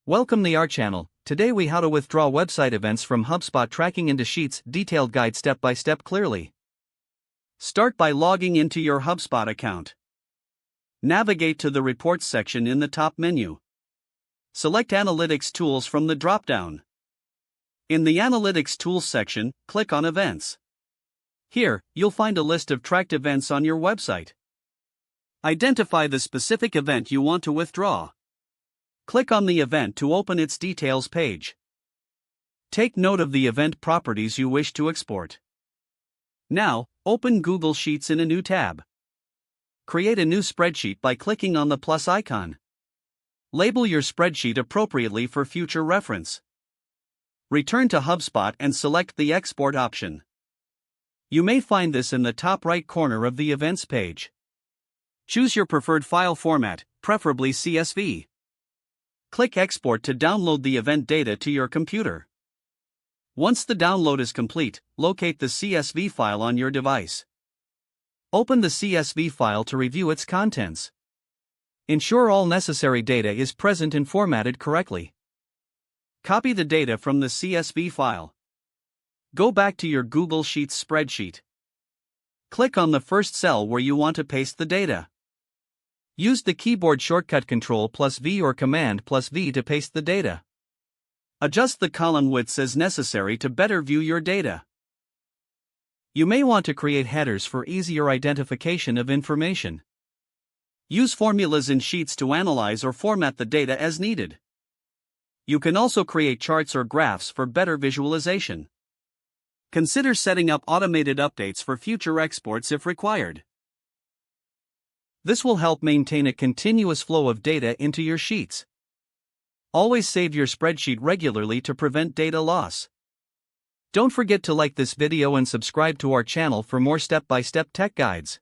Welcome to our channel. Today we how to withdraw website events from HubSpot tracking into Sheets, detailed guide step by step clearly. Start by logging into your HubSpot account. Navigate to the Reports section in the top menu. Select Analytics Tools from the drop-down. In the Analytics Tools section, click on Events. Here, you'll find a list of tracked events on your website. Identify the specific event you want to withdraw. Click on the event to open its details page. Take note of the event properties you wish to export. Now, open Google Sheets in a new tab. Create a new spreadsheet by clicking on the plus icon. Label your spreadsheet appropriately for future reference. Return to HubSpot and select the Export option. You may find this in the top right corner of the Events page. Choose your preferred file format, preferably CSV. Click Export to download the event data to your computer. Once the download is complete, locate the CSV file on your device. Open the CSV file to review its contents. Ensure all necessary data is present and formatted correctly. Copy the data from the CSV file. Go back to your Google Sheets spreadsheet. Click on the first cell where you want to paste the data. Use the keyboard shortcut Ctrl+V or Command+V to paste the data. Adjust the column widths as necessary to better view your data. You may want to create headers for easier identification of information. Use formulas in Sheets to analyze or format the data as needed. You can also create charts or graphs for better visualization. Consider setting up automated updates for future exports if required. This will help maintain a continuous flow of data into your sheets. Always save your spreadsheet regularly to prevent data loss. Don't forget to like this video and subscribe to our channel for more step-by-step tech guides.